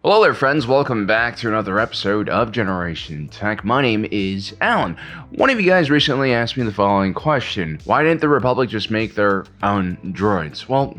Hello there, friends. Welcome back to another episode of Generation Tech. My name is Alan. One of you guys recently asked me the following question. Why didn't the Republic just make their own droids? Well,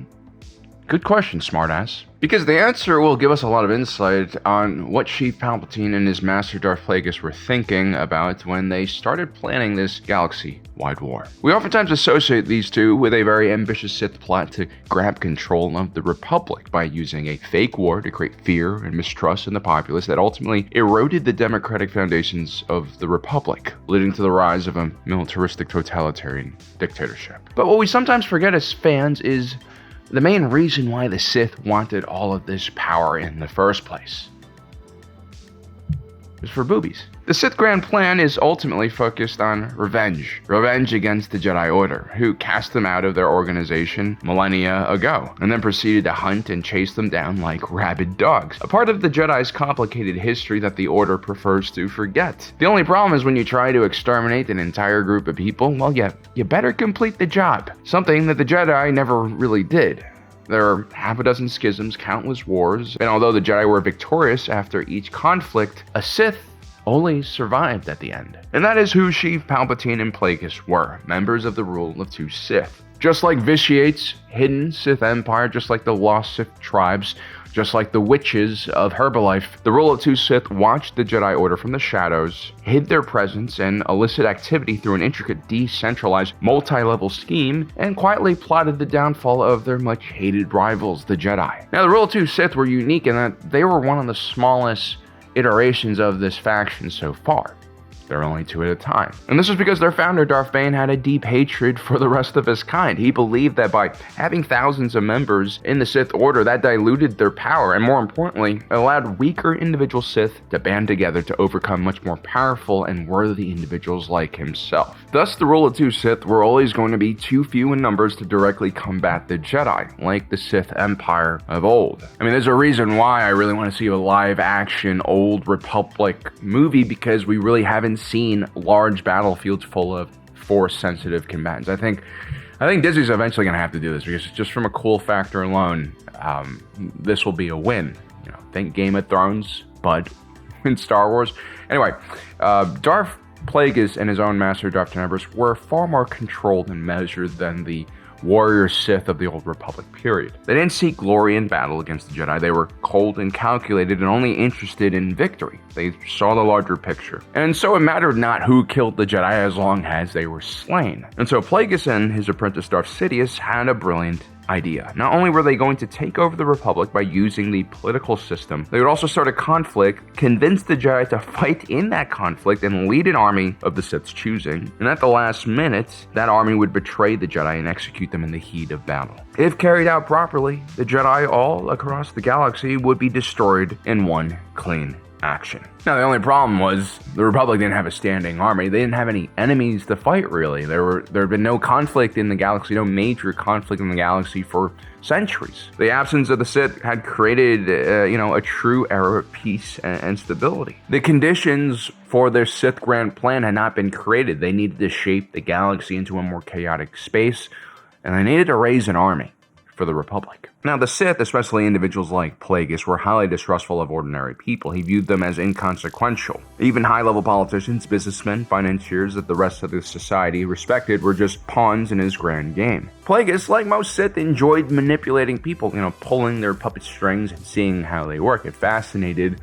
good question, smartass. Because the answer will give us a lot of insight on what Chief Palpatine and his master Darth Plagueis were thinking about when they started planning this galaxy-wide war. We oftentimes associate these two with a very ambitious Sith plot to grab control of the Republic by using a fake war to create fear and mistrust in the populace that ultimately eroded the democratic foundations of the Republic, leading to the rise of a militaristic totalitarian dictatorship. But what we sometimes forget as fans is the main reason why the Sith wanted all of this power in the first place is for boobies. The Sith Grand Plan is ultimately focused on revenge. Revenge against the Jedi Order, who cast them out of their organization millennia ago, and then proceeded to hunt and chase them down like rabid dogs. A part of the Jedi's complicated history that the Order prefers to forget. The only problem is when you try to exterminate an entire group of people, well, you better complete the job. Something that the Jedi never really did. There are half a dozen schisms, countless wars, and although the Jedi were victorious after each conflict, a Sith only survived at the end. And that is who Chief Palpatine and Plagueis were, members of the rule of two Sith. Just like Vitiate's hidden Sith Empire, just like the lost Sith tribes, just like the witches of Herbalife, the rule of two Sith watched the Jedi Order from the shadows, hid their presence, and illicit activity through an intricate, decentralized, multi-level scheme, and quietly plotted the downfall of their much-hated rivals, the Jedi. Now, the rule of two Sith were unique in that they were one of the smallest iterations of this faction so far. There are only two at a time. And this was because their founder, Darth Bane, had a deep hatred for the rest of his kind. He believed that by having thousands of members in the Sith Order, that diluted their power, and more importantly, allowed weaker individual Sith to band together to overcome much more powerful and worthy individuals like himself. Thus, the rule of two Sith were always going to be too few in numbers to directly combat the Jedi, like the Sith Empire of old. I mean, there's a reason why I really want to see a live-action Old Republic movie, because we really haven't seen large battlefields full of Force-sensitive combatants. I think Disney's eventually going to have to do this, because just from a cool factor alone, this will be a win. You know, think Game of Thrones, but in Star Wars. Anyway, Darth Plagueis and his own master Darth Sidious were far more controlled and measured than the warrior Sith of the Old Republic period. They didn't seek glory in battle against the Jedi. They were cold and calculated and only interested in victory. They saw the larger picture. And so it mattered not who killed the Jedi as long as they were slain. And so Plagueis and his apprentice Darth Sidious had a brilliant idea. Not only were they going to take over the Republic by using the political system, they would also start a conflict, convince the Jedi to fight in that conflict, and lead an army of the Sith's choosing. And at the last minute, that army would betray the Jedi and execute them in the heat of battle. If carried out properly, the Jedi all across the galaxy would be destroyed in one clean action. Now, the only problem was the Republic didn't have a standing army. They didn't have any enemies to fight, really. There had been no conflict in the galaxy, no major conflict in the galaxy for centuries. The absence of the Sith had created, a true era of peace and stability. The conditions for their Sith Grand Plan had not been created. They needed to shape the galaxy into a more chaotic space, and they needed to raise an army for the Republic. Now, the Sith, especially individuals like Plagueis, were highly distrustful of ordinary people. He viewed them as inconsequential. Even high-level politicians, businessmen, financiers that the rest of the society respected were just pawns in his grand game. Plagueis, like most Sith, enjoyed manipulating people, pulling their puppet strings and seeing how they work. It fascinated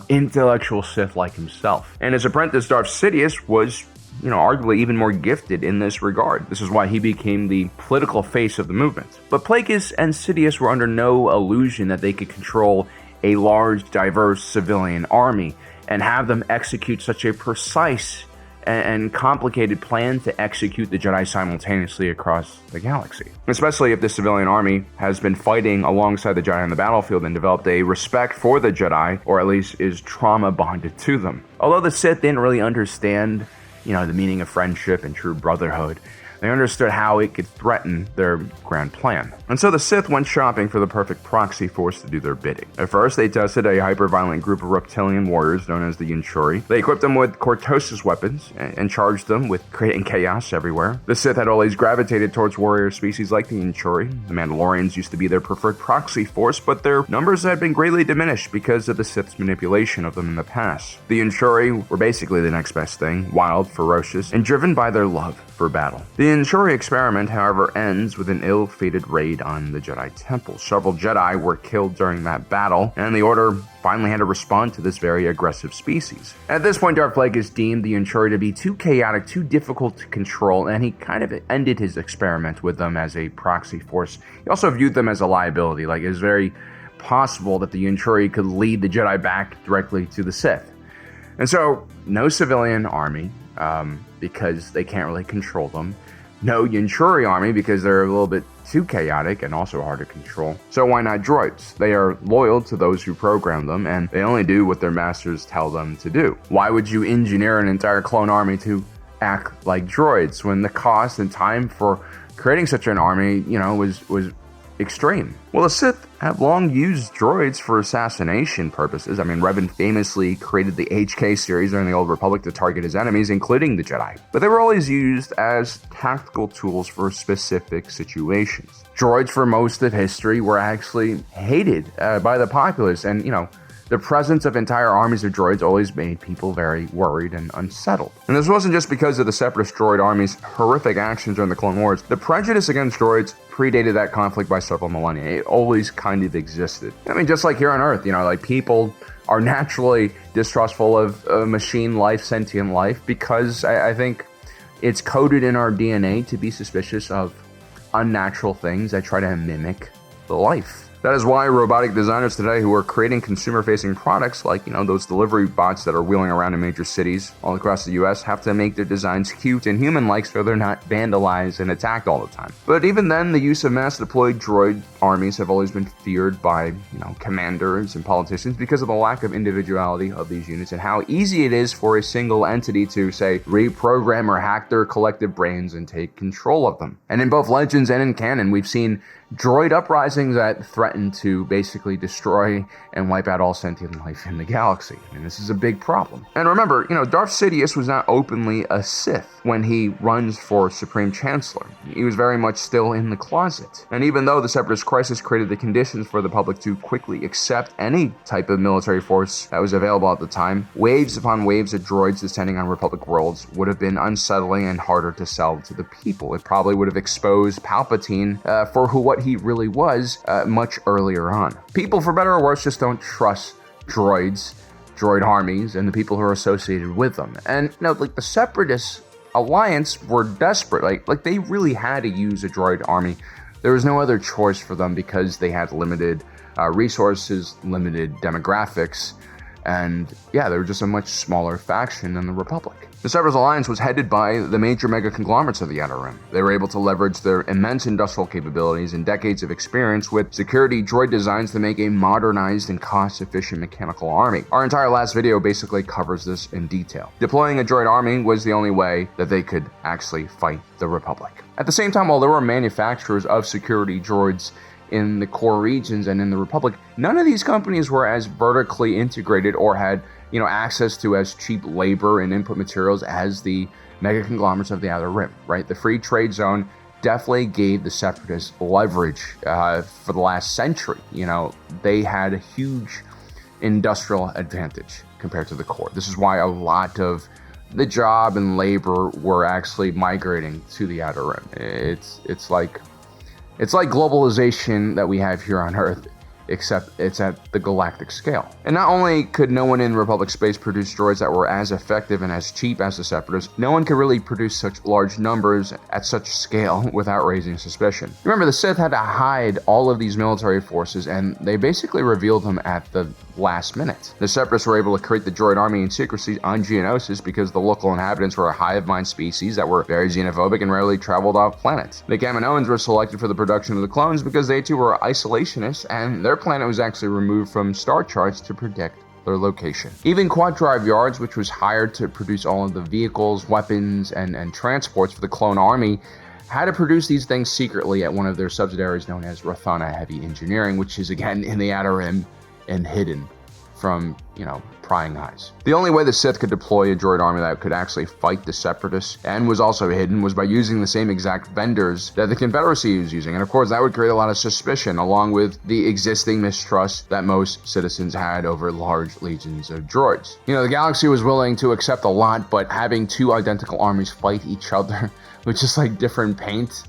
intellectual Sith like himself. And his apprentice, Darth Sidious, was arguably even more gifted in this regard. This is why he became the political face of the movement. But Plagueis and Sidious were under no illusion that they could control a large, diverse civilian army and have them execute such a precise and complicated plan to execute the Jedi simultaneously across the galaxy. Especially if the civilian army has been fighting alongside the Jedi on the battlefield and developed a respect for the Jedi, or at least is trauma bonded to them. Although the Sith didn't really understand the meaning of friendship and true brotherhood, They understood how it could threaten their grand plan. And so the Sith went shopping for the perfect proxy force to do their bidding. At first, they tested a hyper-violent group of reptilian warriors known as the Yunchuri. They equipped them with Cortosis weapons and charged them with creating chaos everywhere. The Sith had always gravitated towards warrior species like the Yunchuri. The Mandalorians used to be their preferred proxy force, but their numbers had been greatly diminished because of the Sith's manipulation of them in the past. The Yunchuri were basically the next best thing, wild, ferocious, and driven by their love for battle. The Yunchuri experiment, however, ends with an ill-fated raid on the Jedi Temple. Several Jedi were killed during that battle, and the Order finally had to respond to this very aggressive species. At this point, Darth Plagueis deemed the Yunchuri to be too chaotic, too difficult to control, and he kind of ended his experiment with them as a proxy force. He also viewed them as a liability. Like, it was very possible that the Yunchuri could lead the Jedi back directly to the Sith. And so, no civilian army, because they can't really control them. No Yunchuri army, because they're a little bit too chaotic and also hard to control. So why not droids? They are loyal to those who program them, and they only do what their masters tell them to do. Why would you engineer an entire clone army to act like droids when the cost and time for creating such an army, was extreme? Well, the Sith have long used droids for assassination purposes. I mean, Revan famously created the HK series during the Old Republic to target his enemies, including the Jedi. But they were always used as tactical tools for specific situations. Droids, for most of history, were actually hated by the populace, and, the presence of entire armies of droids always made people very worried and unsettled. And this wasn't just because of the Separatist droid army's horrific actions during the Clone Wars. The prejudice against droids predated that conflict by several millennia. It always kind of existed. I mean, just like here on Earth, people are naturally distrustful of machine life, sentient life, because I think it's coded in our DNA to be suspicious of unnatural things that try to mimic the life. That is why robotic designers today who are creating consumer-facing products like, those delivery bots that are wheeling around in major cities all across the US have to make their designs cute and human-like so they're not vandalized and attacked all the time. But even then, the use of mass-deployed droid armies have always been feared by, commanders and politicians because of the lack of individuality of these units and how easy it is for a single entity to, say, reprogram or hack their collective brains and take control of them. And in both Legends and in canon, we've seen droid uprisings that threaten to basically destroy and wipe out all sentient life in the galaxy. And this is a big problem. And remember, Darth Sidious was not openly a Sith when he runs for Supreme Chancellor. He was very much still in the closet. And even though the Separatist crisis created the conditions for the public to quickly accept any type of military force that was available at the time, waves upon waves of droids descending on Republic worlds would have been unsettling and harder to sell to the people. It probably would have exposed Palpatine for what he really was much earlier on. People, for better or worse, just don't trust droids, droid armies, and the people who are associated with them. And, the Separatist Alliance were desperate. Like they really had to use a droid army. There was no other choice for them because they had limited resources, limited demographics, and they were just a much smaller faction than the Republic. The Separatist Alliance was headed by the major mega conglomerates of the Outer Rim. They were able to leverage their immense industrial capabilities and decades of experience with security droid designs to make a modernized and cost-efficient mechanical army. Our entire last video basically covers this in detail. Deploying a droid army was the only way that they could actually fight the Republic. At the same time, while there were manufacturers of security droids in the core regions and in the Republic, none of these companies were as vertically integrated or had access to as cheap labor and input materials as the mega conglomerates of the Outer Rim, right? The free trade zone definitely gave the Separatists leverage for the last century. They had a huge industrial advantage compared to the core. This is why a lot of the job and labor were actually migrating to the Outer Rim. It's like globalization that we have here on Earth, except it's at the galactic scale. And not only could no one in Republic space produce droids that were as effective and as cheap as the Separatists, no one could really produce such large numbers at such scale without raising suspicion. Remember, the Sith had to hide all of these military forces, and they basically revealed them at the last minute. The Separatists were able to create the droid army in secrecy on Geonosis because the local inhabitants were a hive mind species that were very xenophobic and rarely traveled off planets. The Kaminoans were selected for the production of the clones because they too were isolationists, and their planet was actually removed from star charts to predict their location. Even Quad Drive Yards, which was hired to produce all of the vehicles, weapons, and transports for the clone army, had to produce these things secretly at one of their subsidiaries known as Rathana Heavy Engineering, which is again in the Outer Rim and hidden from, prying eyes. The only way the Sith could deploy a droid army that could actually fight the Separatists and was also hidden was by using the same exact vendors that the Confederacy was using. And of course, that would create a lot of suspicion, along with the existing mistrust that most citizens had over large legions of droids. The galaxy was willing to accept a lot, but having two identical armies fight each other with just like different paint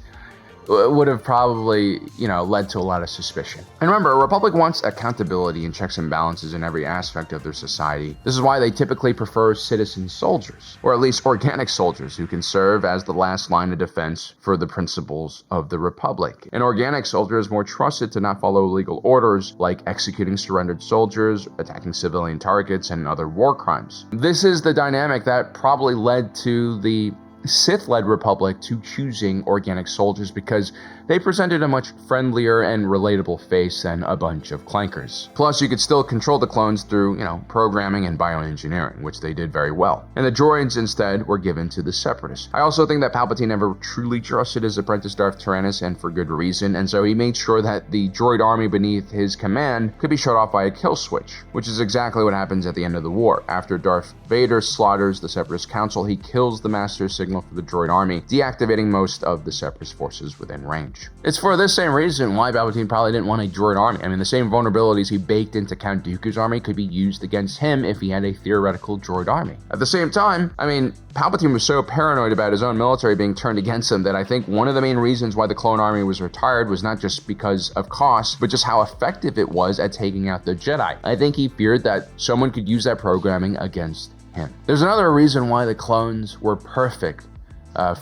would have probably, led to a lot of suspicion. And remember, a republic wants accountability and checks and balances in every aspect of their society. This is why they typically prefer citizen soldiers, or at least organic soldiers who can serve as the last line of defense for the principles of the republic. An organic soldier is more trusted to not follow legal orders like executing surrendered soldiers, attacking civilian targets, and other war crimes. This is the dynamic that probably led to the Sith-led republic to choosing organic soldiers, because they presented a much friendlier and relatable face than a bunch of clankers. Plus, you could still control the clones through, programming and bioengineering, which they did very well. And the droids instead were given to the Separatists. I also think that Palpatine never truly trusted his apprentice Darth Tyrannus, and for good reason, and so he made sure that the droid army beneath his command could be shut off by a kill switch, which is exactly what happens at the end of the war. After Darth Vader slaughters the Separatist Council, he kills the Master Signal for the droid army, deactivating most of the Separatist forces within range. It's for this same reason why Palpatine probably didn't want a droid army. The same vulnerabilities he baked into Count Dooku's army could be used against him if he had a theoretical droid army. At the same time, Palpatine was so paranoid about his own military being turned against him that I think one of the main reasons why the clone army was retired was not just because of cost, but just how effective it was at taking out the Jedi. I think he feared that someone could use that programming against him. There's another reason why the clones were perfect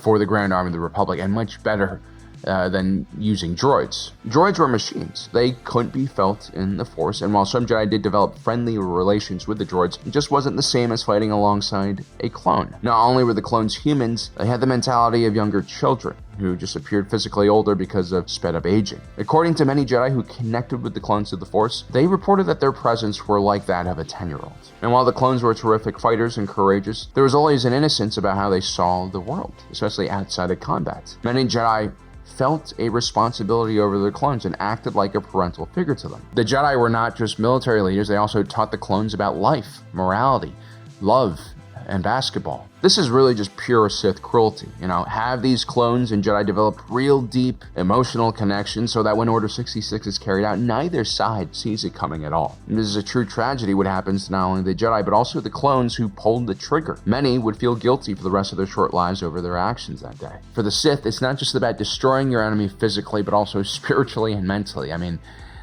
for the Grand Army of the Republic, and much better than using droids. Droids were machines. They couldn't be felt in the Force, and while some Jedi did develop friendly relations with the droids, it just wasn't the same as fighting alongside a clone. Not only were the clones humans, they had the mentality of younger children, who just appeared physically older because of sped-up aging. According to many Jedi who connected with the clones of the Force, they reported that their presence were like that of a 10-year-old. And while the clones were terrific fighters and courageous, there was always an innocence about how they saw the world, especially outside of combat. Many Jedi felt a responsibility over their clones and acted like a parental figure to them. The Jedi were not just military leaders, they also taught the clones about life, morality, love, and basketball. This is really just pure Sith cruelty. Have these clones and Jedi develop real deep emotional connections so that when Order 66 is carried out, neither side sees it coming at all. And this is a true tragedy what happens to not only the Jedi, but also the clones who pulled the trigger. Many would feel guilty for the rest of their short lives over their actions that day. For the Sith, it's not just about destroying your enemy physically, but also spiritually and mentally.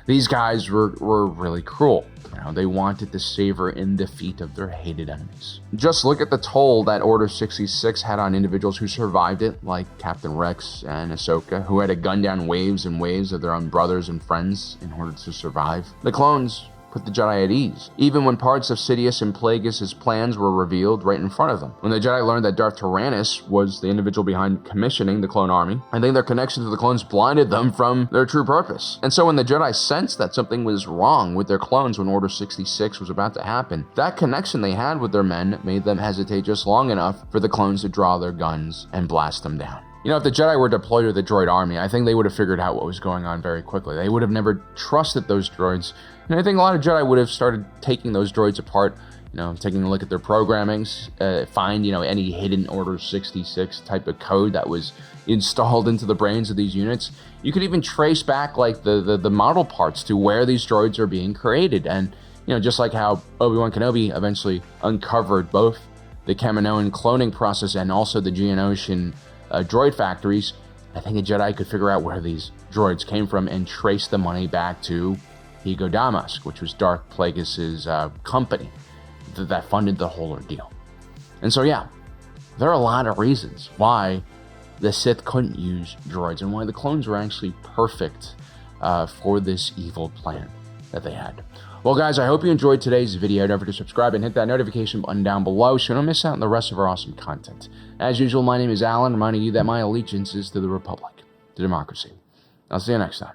These guys were really cruel. They wanted to savor in defeat of their hated enemies. Just look at the toll that Order 66 had on individuals who survived it, like Captain Rex and Ahsoka, who had to gun down waves and waves of their own brothers and friends in order to survive. The clones put the Jedi at ease, even when parts of Sidious and Plagueis' plans were revealed right in front of them. When the Jedi learned that Darth Tyrannus was the individual behind commissioning the clone army, I think their connection to the clones blinded them from their true purpose. And so when the Jedi sensed that something was wrong with their clones when Order 66 was about to happen, that connection they had with their men made them hesitate just long enough for the clones to draw their guns and blast them down. If the Jedi were deployed to the droid army, I think they would have figured out what was going on very quickly. They would have never trusted those droids, and I think a lot of Jedi would have started taking those droids apart, taking a look at their programmings, find, any hidden Order 66 type of code that was installed into the brains of these units. You could even trace back, the model parts to where these droids are being created, and, just like how Obi-Wan Kenobi eventually uncovered both the Kaminoan cloning process and also the Geonosian droid factories, I think a Jedi could figure out where these droids came from and trace the money back to Ego Damask, which was Darth Plagueis' company that funded the whole ordeal. And so yeah, there are a lot of reasons why the Sith couldn't use droids and why the clones were actually perfect for this evil plan that they had. Well guys, I hope you enjoyed today's video. Don't forget to subscribe and hit that notification button down below so you don't miss out on the rest of our awesome content. As usual, my name is Alan, reminding you that my allegiance is to the Republic, to democracy. I'll see you next time.